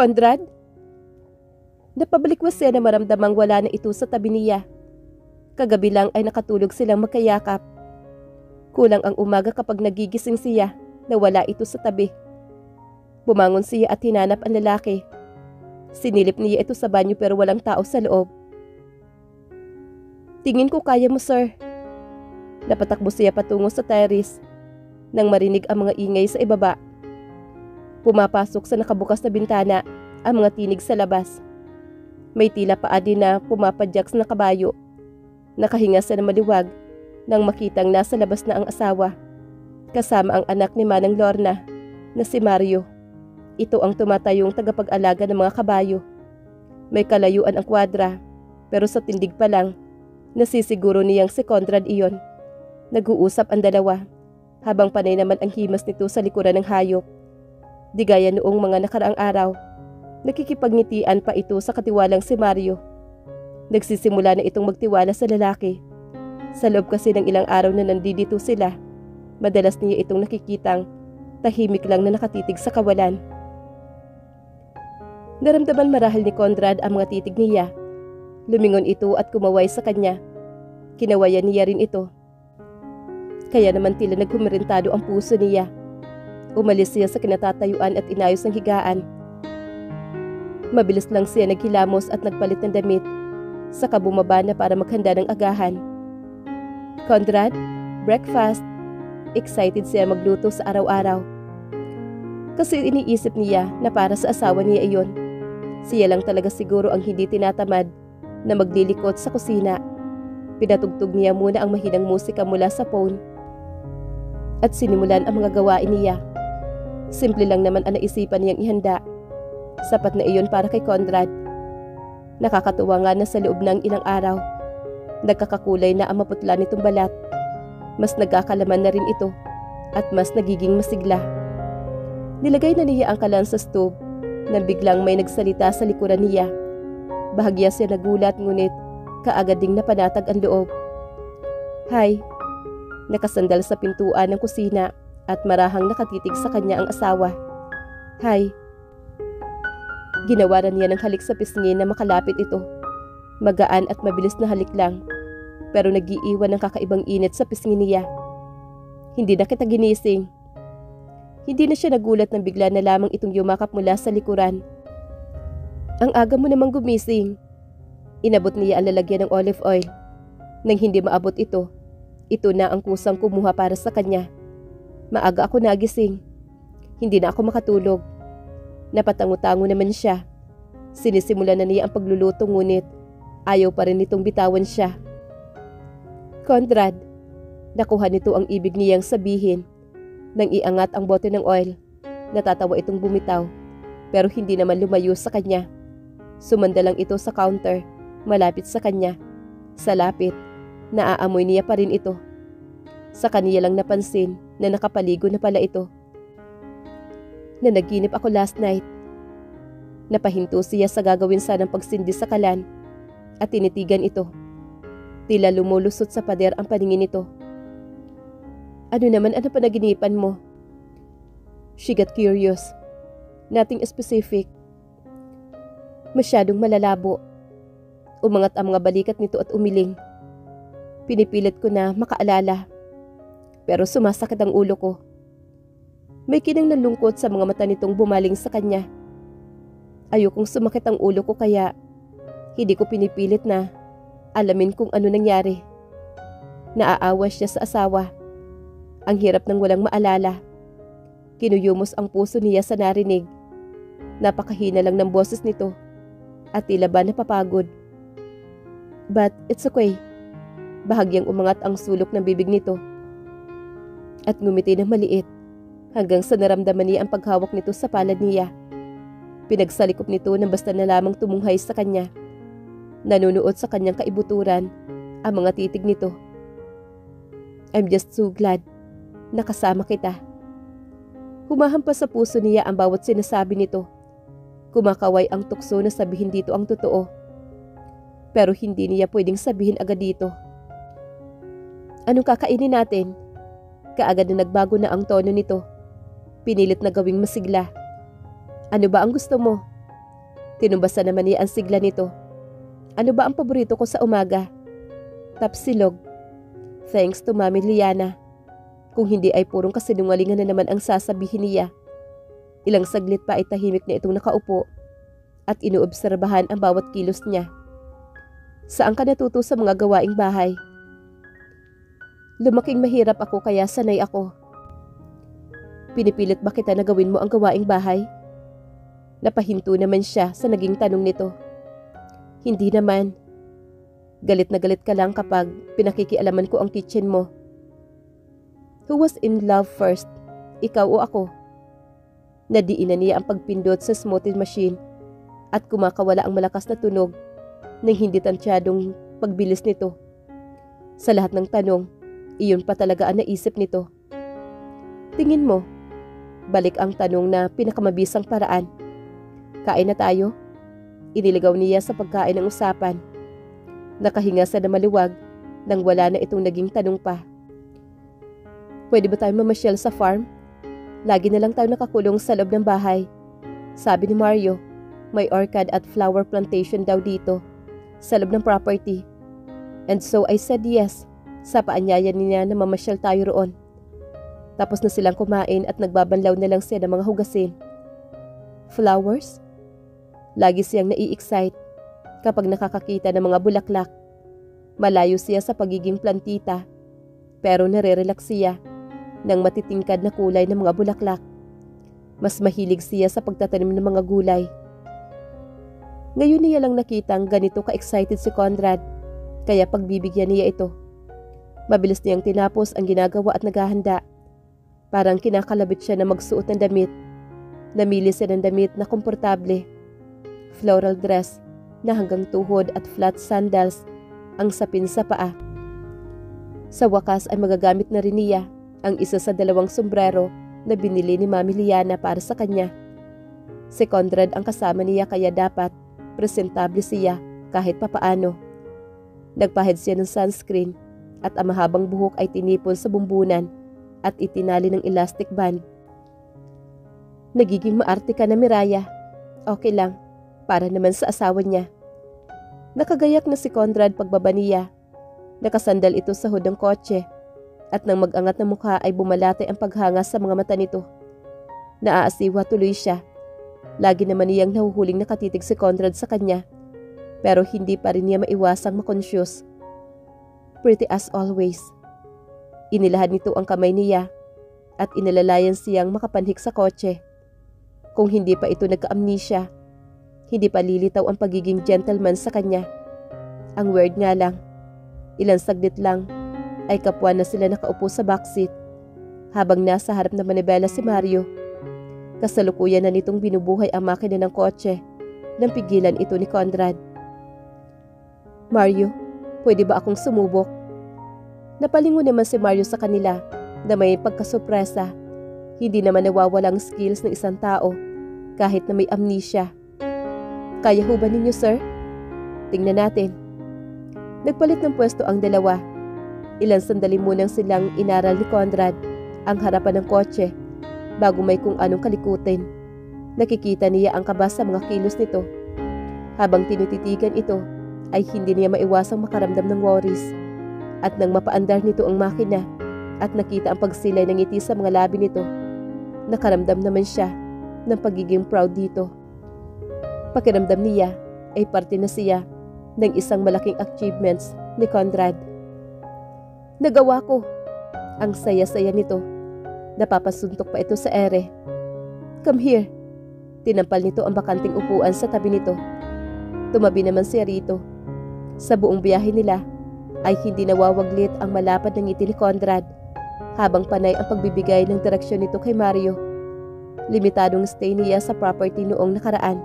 Conrad? Napabalikwas siya na maramdamang wala na ito sa tabi niya. Kagabi lang ay nakatulog silang magkayakap. Kulang ang umaga kapag nagigising siya na wala ito sa tabi. Bumangon siya at hinanap ang lalaki. Sinilip niya ito sa banyo pero walang tao sa loob. Tingin ko kaya mo, sir. Napatakbo siya patungo sa terrace nang marinig ang mga ingay sa ibaba. Pumapasok sa nakabukas na bintana ang mga tinig sa labas. May tila paa din na pumapadyak na kabayo. Nakahinga siya na maliwag nang makitang nasa labas na ang asawa, kasama ang anak ni Manang Lorna na si Mario. Ito ang tumatayong tagapag-alaga ng mga kabayo. May kalayuan ang kwadra, pero sa tindig pa lang, nasisiguro niyang si Conrad iyon. Nag-uusap ang dalawa, habang panay naman ang himas nito sa likuran ng hayop. Di gaya noong mga nakaraang araw, nakikipagnitian pa ito sa katiwalang si Mario. Nagsisimula na itong magtiwala sa lalaki. Sa loob kasi ng ilang araw na nandito sila, madalas niya itong nakikitang tahimik lang na nakatitig sa kawalan. Naramdaman marahil ni Conrad ang mga titig niya. Lumingon ito at kumaway sa kanya. Kinawayan niya rin ito. Kaya naman tila naghumirintado ang puso niya. Umalis siya sa kinatatayuan at inayos ng higaan. Mabilis lang siya naghilamos at nagpalit ng damit. Saka bumaba na para maghanda ng agahan. Conrad, breakfast. Excited siya magluto sa araw-araw. Kasi iniisip niya na para sa asawa niya iyon. Siya lang talaga siguro ang hindi tinatamad na maglilikot sa kusina. Pinatugtog niya muna ang mahinang musika mula sa phone. At sinimulan ang mga gawain niya. Simple lang naman ang naisipan niyang ihanda. Sapat na iyon para kay Conrad. Nakakatuwa nga na sa loob ng ilang araw, nagkakakulay na ang maputla nitong balat. Mas nagkakalaman na rin ito at mas nagiging masigla. Nilagay na niya ang kalan sa stove nang biglang may nagsalita sa likuran niya. Bahagya siya nagulat ngunit kaagad ding napanatag ang loob. Hi. Nakasandal sa pintuan ng kusina at marahang nakatitig sa kanya ang asawa. Hi. Ginawaran niya ng halik sa pisngi na makalapit ito. Magaan at mabilis na halik lang, pero nag-iiwan ng kakaibang init sa pisngi niya. Hindi na kita ginising. Hindi na siya nagulat nang bigla na lamang itong yumakap mula sa likuran. Ang aga mo namang gumising. Inabot niya ang lalagyan ng olive oil. Nang hindi maabot ito, ito na ang kusang kumuha para sa kanya. Maaga ako nagising. Hindi na ako makatulog. Napatango-tango naman siya. Sinisimula na niya ang pagluluto ngunit ayaw pa rin nitong bitawan siya. Conrad, nakuha nito ang ibig niyang sabihin. Nang iangat ang bote ng oil, natatawa itong bumitaw pero hindi naman lumayo sa kanya. Sumanda lang ito sa counter, malapit sa kanya. Sa lapit, naaamoy niya pa rin ito. Sa kaniya lang napansin na nakapaligo na pala ito. Nanaginip ako last night. Napahinto siya sa gagawin sanang pagsindi sa kalan at tinitigan ito. Tila lumulusot sa pader ang paningin nito. Ano naman ang panaginipan mo? She got curious. Nothing specific. Masyadong malalabo. Umangat ang mga balikat nito at umiling. Pinipilit ko na makaalala. Pero sumasakit ang ulo ko. May kinang nalungkot sa mga mata nitong bumaling sa kanya. Ayokong sumakit ang ulo ko kaya hindi ko pinipilit na alamin kung ano nangyari. Naaawa siya sa asawa. Ang hirap ng walang maalala. Kinuyumos ang puso niya sa narinig. Napakahina lang ng boses nito at tila ba napapagod. But it's okay. Bahagyang umangat ang sulok ng bibig nito at ngumiti ng maliit hanggang sa naramdaman niya ang paghawak nito sa palad niya. Pinagsalikop nito nang basta na lamang tumunghay sa kanya. Nanunuot sa kanyang kaibuturan ang mga titig nito. I'm just so glad nakasama kita. Humahampas sa puso niya ang bawat sinasabi nito. Kumakaway ang tukso na sabihin dito ang totoo. Pero hindi niya pwedeng sabihin agad dito. Anong kakainin natin? Kaagad na nagbago na ang tono nito. Pinilit na gawing masigla. Ano ba ang gusto mo? Tinumbasan naman niya ang sigla nito. Ano ba ang paborito ko sa umaga? Tapsilog. Thanks to Mami Liana. Kung hindi ay purong kasinungalingan na naman ang sasabihin niya. Ilang saglit pa ay tahimik na itong nakaupo at inuobserbahan ang bawat kilos niya. Saan ka natuto sa mga gawaing bahay? Lumaking mahirap ako kaya sanay ako. Pinipilit ba kita na gawin mo ang gawaing bahay? Napahinto naman siya sa naging tanong nito. Hindi naman. Galit na galit ka lang kapag pinakikialaman ko ang kitchen mo. Who was in love first? Ikaw o ako? Nadiinan niya ang pagpindot sa smoothie machine at kumakawala ang malakas na tunog ng hindi tansyadong pagbilis nito. Sa lahat ng tanong, iyon pa talaga ang naisip nito. Tingin mo, balik ang tanong na pinakamabisang paraan. Kain na tayo? Iniligaw niya sa pagkain ng usapan. Nakahinga sa na maluwag nang wala na itong naging tanong pa. Pwede ba tayo mamasyal sa farm? Lagi na lang tayo nakakulong sa loob ng bahay. Sabi ni Mario, may orchid at flower plantation daw dito, sa loob ng property. And so I said yes, sa paanyaya niya na mamasyal tayo roon. Tapos na silang kumain at nagbabanlaw na lang siya ng mga hugasin. Flowers? Lagi siyang nai-excite kapag nakakakita ng mga bulaklak. Malayo siya sa pagiging plantita, pero nare-relax siya ng matitingkad na kulay ng mga bulaklak. Mas mahilig siya sa pagtatanim ng mga gulay. Ngayon niya lang nakitang ganito ka-excited si Conrad, kaya pagbibigyan niya ito. Mabilis niyang tinapos ang ginagawa at naghahanda. Parang kinakalabit siya na magsuot ng damit. Namili siya ng damit na komportable. Floral dress na hanggang tuhod at flat sandals ang sapin sa paa. Sa wakas ay magagamit na rin niya ang isa sa 2 sombrero na binili ni Mami Liana para sa kanya. Si Conrad ang kasama niya kaya dapat presentable siya kahit papaano. Nagpahid siya ng sunscreen at ang mahabang buhok ay tinipon sa bumbunan at itinali ng elastic band. Nagiging maarte ka na, Miraya. Okay lang, para naman sa asawa niya. Nakagayak na si Conrad pagbaba niya. Nakasandal ito sa hood ng kotse at nang mag-angat na mukha ay bumalatay ang paghanga sa mga mata nito. Naaasiwa tuloy siya. Lagi naman niyang nahuhuling nakatitig si Conrad sa kanya, pero hindi pa rin niya maiwasang makonsyus. Pretty as always. Inilahad nito ang kamay niya at inalalayan siyang makapanhik sa kotse. Kung hindi pa ito nagka-amnesia, hindi pa lilitaw ang pagiging gentleman sa kanya. Ang weird nga lang, ilang saglit lang ay kapwa na sila nakaupo sa backseat habang nasa harap na manibela si Mario. Kasalukuyan na nitong binubuhay ang makina ng kotse nang pigilan ito ni Conrad. Mario, pwede ba akong sumubok? Napalingon naman si Mario sa kanila na may pagkasurpresa. Hindi naman nawawalang skills ng isang tao kahit na may amnesia. Kaya ho ba ninyo, sir? Tingnan natin. Nagpalit ng pwesto ang dalawa. Ilang sandali munang silang inaral ni Conrad ang harapan ng kotse bago may kung anong kalikutin. Nakikita niya ang kaba sa mga kilos nito. Habang tinititigan ito, ay hindi niya maiwasang makaramdam ng worries. At nang mapaandar nito ang makina at nakita ang pagsilay ng ngiti sa mga labi nito, nakaramdam naman siya ng pagiging proud dito. Pakiramdam niya ay parte na siya ng isang malaking achievements ni Conrad. Nagawa ko! Ang saya-saya nito. Napapasuntok pa ito sa ere. Come here. Tinampal nito ang bakanting upuan sa tabi nito. Tumabi naman siya rito. Sa buong biyahe nila ay hindi nawawaglit ang malapad ng ngiti ni Conrad habang panay ang pagbibigay ng direksyon nito kay Mario. Limitadong stay niya sa property noong nakaraan.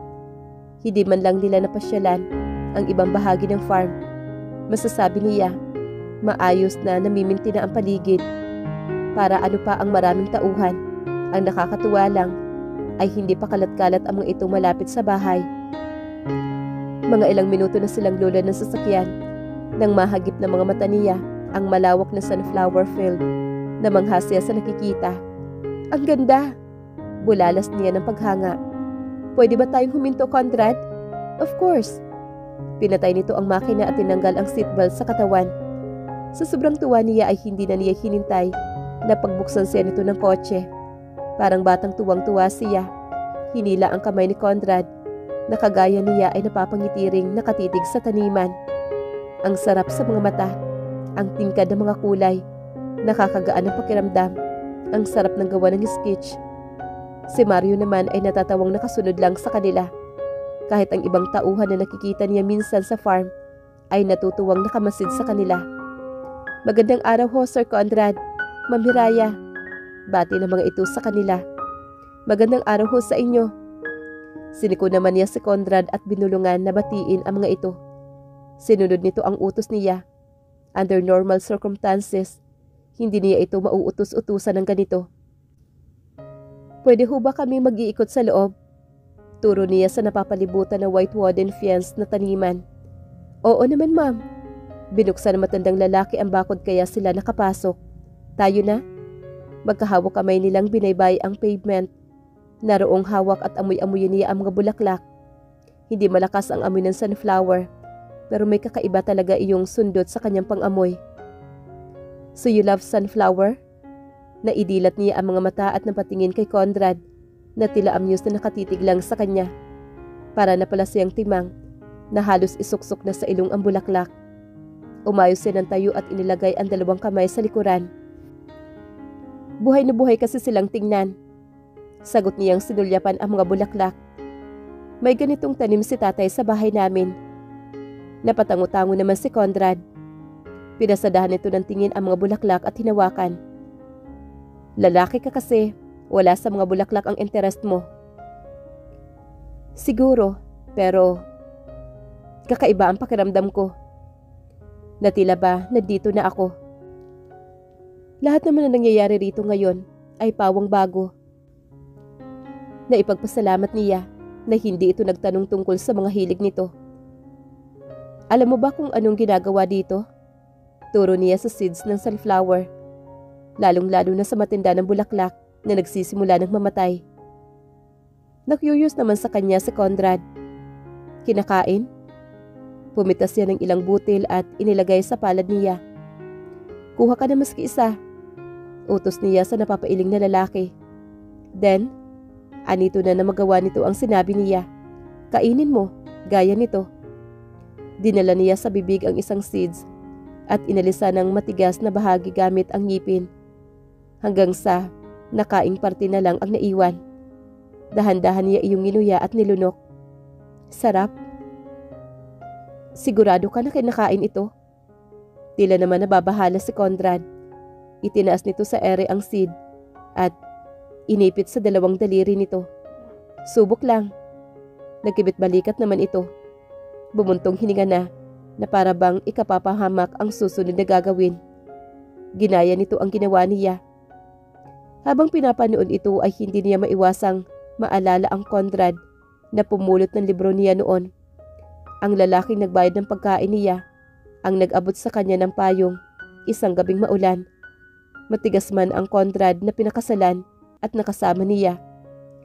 Hindi man lang nila napasyalan ang ibang bahagi ng farm. Masasabi niya, maayos na namiminti na ang paligid. Para ano pa ang maraming tauhan. Ang nakakatuwa lang ay hindi pa kalat-kalat ang mga ito malapit sa bahay. Mga ilang minuto na silang lula ng sasakyan nang mahagip ng mga mata niya ang malawak na sunflower field na manghasya sa nakikita. Ang ganda! Bulalas niya ng paghanga. Pwede ba tayong huminto, Conrad? Of course. Pinatay nito ang makina at tinanggal ang seatbelt sa katawan. Sa sobrang tuwa niya ay hindi na niya hinintay na pagbuksan siya nito ng kotse. Parang batang tuwang-tuwa siya. Hinila ang kamay ni Conrad. Nakagaya niya ay napapangiti ring nakatitig sa taniman. Ang sarap sa mga mata. Ang tingkad ng mga kulay. Nakakagaan ng pakiramdam. Ang sarap ng gawa ng sketch. Si Mario naman ay natatawang nakasunod lang sa kanila. Kahit ang ibang tauhan na nakikita niya minsan sa farm ay natutuwang nakamasid sa kanila. Magandang araw ho, Sir Conrad. Ma'am Hiraya. Bati ng mga ito sa kanila. Magandang araw ho sa inyo. Siniko naman niya si Conrad at binulungan na batiin ang mga ito. Sinunod nito ang utos niya. Under normal circumstances, hindi niya ito mauutos-utusan ng ganito. Pwede ho ba kami mag-iikot sa loob? Turo niya sa napapalibutan na white wooden fence na taniman. Oo naman, ma'am. Binuksan ng matandang lalaki ang bakod kaya sila nakapasok. Tayo na. Magkahawak kamay nilang binaybay ang pavement. Naroong hawak at amoy-amoy niya ang mga bulaklak. Hindi malakas ang amoy ng sunflower, pero may kakaiba talaga iyong sundot sa kanyang pang-amoy. So you love sunflower? Naidilat niya ang mga mata at napatingin kay Conrad na tila amused na nakatitig lang sa kanya. Para na pala siyang timang na halos isuksok na sa ilong ang bulaklak. Umayos siya ng tayo at inilagay ang dalawang kamay sa likuran. Buhay na buhay kasi silang tingnan. Sagot niyang sinulyapan ang mga bulaklak. May ganitong tanim si tatay sa bahay namin. Napatango-tango naman si Conrad. Pinasadahan nito ng tingin ang mga bulaklak at hinawakan. Lalaki ka kasi, wala sa mga bulaklak ang interest mo. Siguro, pero kakaiba ang pakiramdam ko. Natila ba nandito na ako? Lahat naman na nangyayari rito ngayon ay pawang bago. Naipagpasalamat niya na hindi ito nagtanong tungkol sa mga hilig nito. Alam mo ba kung anong ginagawa dito? Turo niya sa seeds ng sunflower, lalong-lalo na sa matinda ng bulaklak na nagsisimula ng mamatay. Nakyuyos naman sa kanya si Conrad. Kinakain? Pumitas siya ng ilang butil at inilagay sa palad niya. Kuha ka na maski isa. Utos niya sa napapailing na lalaki. Then, anito na magawa nito ang sinabi niya. Kainin mo, gaya nito. Dinala niya sa bibig ang isang seeds at inalisan ng matigas na bahagi gamit ang ngipin. Hanggang sa nakaing parte na lang ang naiwan. Dahan-dahan niya iyong ginuya at nilunok. Sarap. Sigurado ka na kinakain ito? Tila naman nababahala si Conrad. Itinaas nito sa ere ang seed at inipit sa dalawang daliri nito. Subok lang. Nagkibit balikat naman ito. Bumuntong hininga na para bang ikapapahamak ang susunod na gagawin. Ginaya nito ang ginawa niya. Habang pinapanood ito ay hindi niya maiwasang maalala ang Conrad na pumulot ng libro niya noon. Ang lalaking nagbayad ng pagkain niya, ang nag-abot sa kanya ng payong, isang gabing maulan. Matigas man ang Conrad na pinakasalan at nakasama niya.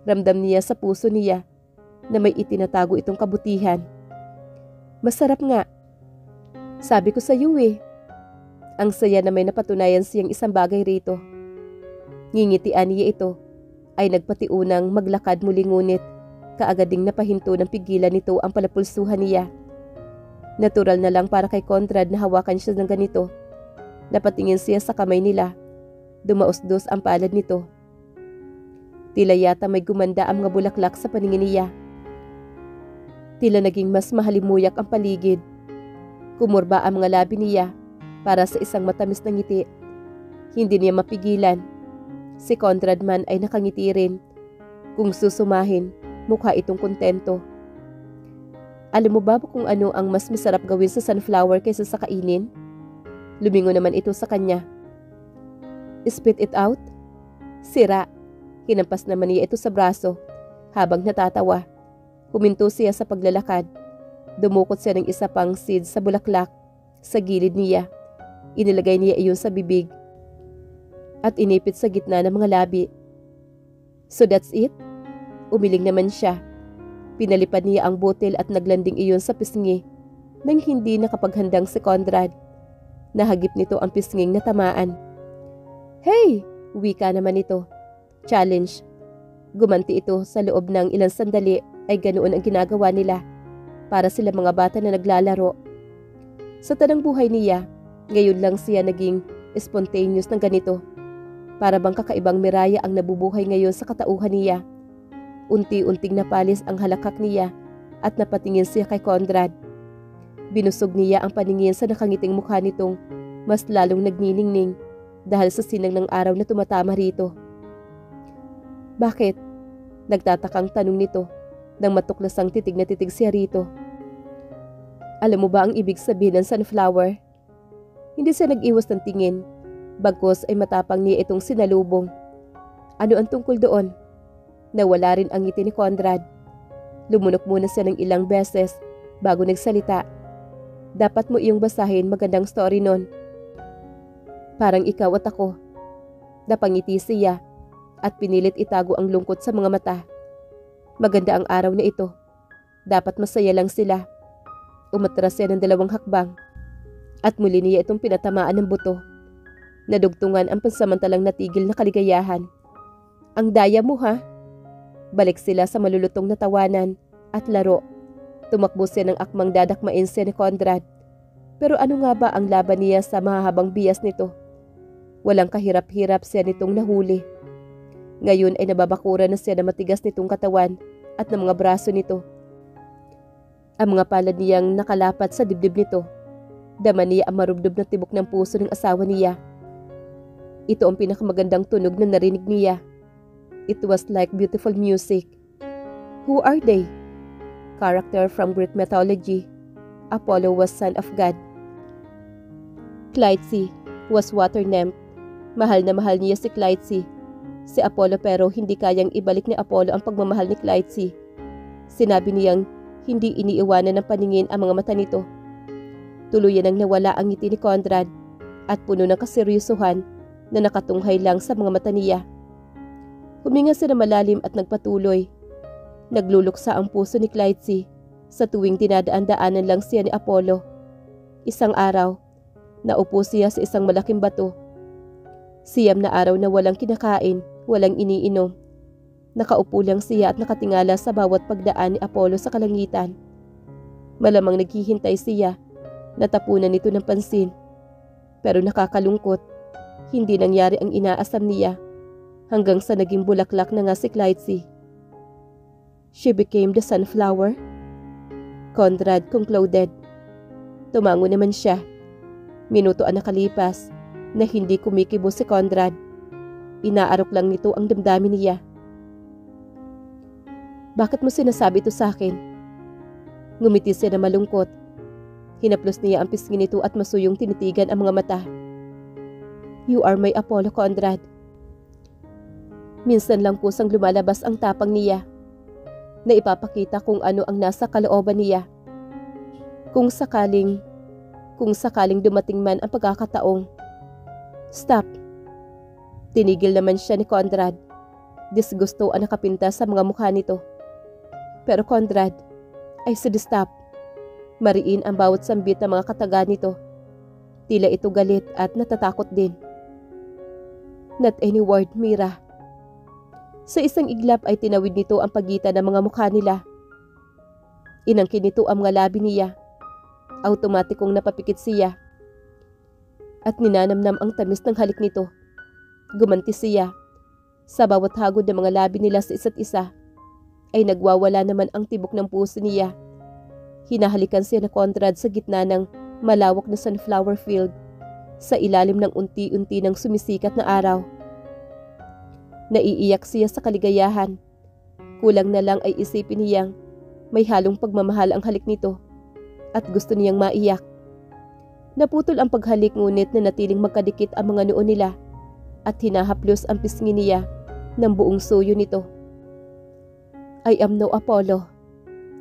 Ramdam niya sa puso niya na may itinatago itong kabutihan. Masarap nga. Sabi ko sa iyo eh. Ang saya na may napatunayan siyang isang bagay rito. Ngingitian niya ito ay nagpatiunang maglakad muli ngunit kaagad ding napahinto ng pigilan nito ang palapulsuhan niya. Natural na lang para kay Conrad na hawakan siya ng ganito. Napatingin siya sa kamay nila. Dumausdos ang palad nito. Tila yata may gumanda ang mga bulaklak sa paningin niya. Tila naging mas mahalimuyak ang paligid. Kumurba ang mga labi niya para sa isang matamis na ngiti. Hindi niya mapigilan. Si Conrad man ay nakangiti rin. Kung susumahin, mukha itong kontento. Alam mo ba kung ano ang mas masarap gawin sa sunflower kaysa sa kainin? Lumingon naman ito sa kanya. Spit it out? Sira. Hinampas naman niya ito sa braso habang natatawa. Huminto siya sa paglalakad. Dumukot siya ng isa pang seed sa bulaklak sa gilid niya. Inilagay niya iyon sa bibig at inipit sa gitna ng mga labi. So that's it? Umiling naman siya. Pinalipad niya ang butil at naglanding iyon sa pisngi nang hindi nakapaghandang si Conrad. Nahagip nito ang pisnging natamaan. "Hey!" wika naman ito. Challenge. Gumanti ito sa loob ng ilang sandali ay ganoon ang ginagawa nila para sila mga bata na naglalaro. Sa tanang buhay niya, ngayon lang siya naging spontaneous ng ganito. Para bang kakaibang miraya ang nabubuhay ngayon sa katauhan niya. Unti-unting napalis ang halakak niya at napatingin siya kay Conrad. Binusog niya ang paningin sa nakangiting mukha nitong mas lalong nagniningning dahil sa sinang ng araw na tumatama rito. "Bakit?" nagtatakang tanong nito nang matuklasang titig na titig siya rito. "Alam mo ba ang ibig sabihin ng sunflower?" Hindi siya nag-iwas ng tingin, bagkus ay matapang niya itong sinalubong. "Ano ang tungkol doon?" Nawala rin ang ngiti ni Conrad. Lumunok muna siya ng ilang beses bago nagsalita. "Dapat mo iyong basahin, magandang story nun. Parang ikaw at ako." Napangiti siya at pinilit itago ang lungkot sa mga mata. Maganda ang araw na ito. Dapat masaya lang sila. Umatras siya ng 2 hakbang at muli niya itong pinatamaan ng buto. Nadugtungan ang pansamantalang natigil na kaligayahan. "Ang daya mo, ha?" Balik sila sa malulutong na tawanan at laro. Tumakbo siya ng akmang dadakmain siya ni Conrad. Pero ano nga ba ang laban niya sa mahahabang bias nito? Walang kahirap-hirap siya nitong nahuli. Ngayon ay nababakura na siya na matigas nitong katawan at ng mga braso nito. Ang mga palad niyang nakalapat sa dibdib nito. Dama niya ang marubdob na tibok ng puso ng asawa niya. Ito ang pinakamagandang tunog na narinig niya. It was like beautiful music. Who are they? Character from Greek mythology. Apollo was son of God. Clytie was water nymph. Mahal na mahal niya si Clytie. Si Apollo pero hindi kayang ibalik ni Apollo ang pagmamahal ni Clytie. Sinabi niyang hindi iniiwanan ng paningin ang mga mata nito. Tuluyan ang nawala ang ngiti ni Conrad at puno ng kaseryosohan na nakatunghay lang sa mga mata niya. Huminga siya na malalim at nagpatuloy. Nagluluksa ang puso ni Clytie sa tuwing dinadaan-daanan lang siya ni Apollo. Isang araw, naupo siya sa isang malaking bato. Siyam na araw na walang kinakain, walang iniinom. Nakaupo lang siya at nakatingala sa bawat pagdaan ni Apollo sa kalangitan. Malamang naghihintay siya, natapunan nito ng pansin. Pero nakakalungkot, hindi nangyari ang inaasam niya hanggang sa naging bulaklak na nga si Clytie. She became the sunflower? Conrad concluded. Tumango naman siya. Minuto ang nakalipas na hindi kumikibo si Conrad. Inaarok lang nito ang damdamin niya. Bakit mo sinasabi ito sa akin? Ngumiti siya na malungkot. Hinaplos niya ang pisngi nito at masuyong tinitigan ang mga mata. You are my Apollo, Conrad. Minsan lang kusang lumalabas ang tapang niya na ipapakita kung ano ang nasa kalooban niya. Kung sakaling dumating man ang pagkakataong. Stop. Tinigil naman siya ni Conrad. Disgusto ang nakapinta sa mga mukha nito. Pero Conrad, I said stop. Mariin ang bawat sambit ng mga kataga nito. Tila ito galit at natatakot din. Not any word, Mira. Sa isang iglap ay tinawid nito ang pagitan ng mga mukha nila. Inangkin nito ang mga labi niya. Automatikong napapikit siya. At ninanamnam ang tamis ng halik nito. Gumanti siya. Sa bawat hagod ng mga labi nila sa isa't isa, ay nagwawala naman ang tibok ng puso niya. Hinahalikan siya na Conrad sa gitna ng malawak na sunflower field, sa ilalim ng unti-unti ng sumisikat na araw. Naiiyak siya sa kaligayahan. Kulang na lang ay isipin niyang may halong pagmamahal ang halik nito at gusto niyang maiyak. Naputol ang paghalik ngunit nanatiling magkadikit ang mga noo nila at hinahaplos ang pisngi niya ng buong suyo nito. I am no Apollo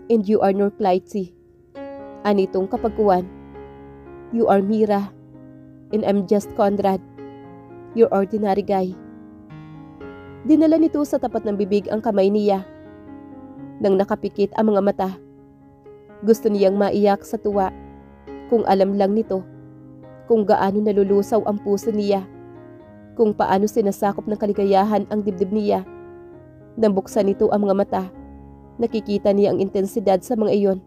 and you are no Clytie. Anitong kapagkuwan. You are Mira and I'm just Conrad, your ordinary guy. Dinala nito sa tapat ng bibig ang kamay niya. Nang nakapikit ang mga mata, gusto niyang maiyak sa tuwa. Kung alam lang nito, kung gaano nalulusaw ang puso niya, kung paano sinasakop ng kaligayahan ang dibdib niya. Nang buksan nito ang mga mata, nakikita niya ang intensidad sa mga iyon.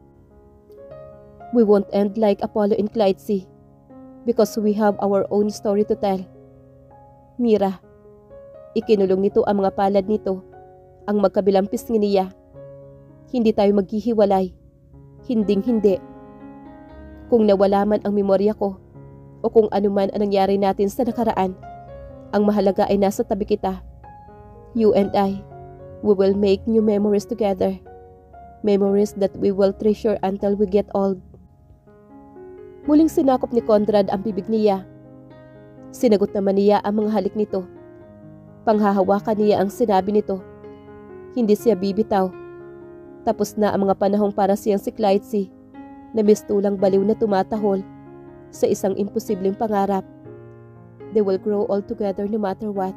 We won't end like Apollo and Clyde, because we have our own story to tell. Mira, ikinulong nito ang mga palad nito, ang magkabilang pisngi niya. Hindi tayo maghihiwalay. Hinding-hindi. Kung nawala man ang memorya ko, o kung ano man ang nangyari natin sa nakaraan, ang mahalaga ay nasa tabi kita. You and I, we will make new memories together. Memories that we will treasure until we get old. Muling sinakop ni Conrad ang bibig niya. Sinagot naman niya ang mga halik nito. Panghahawakan niya ang sinabi nito. Hindi siya bibitaw. Tapos na ang mga panahong para siyang si Clyde, na mistulang baliw na tumatahol sa isang imposibleng pangarap. They will grow old together no matter what.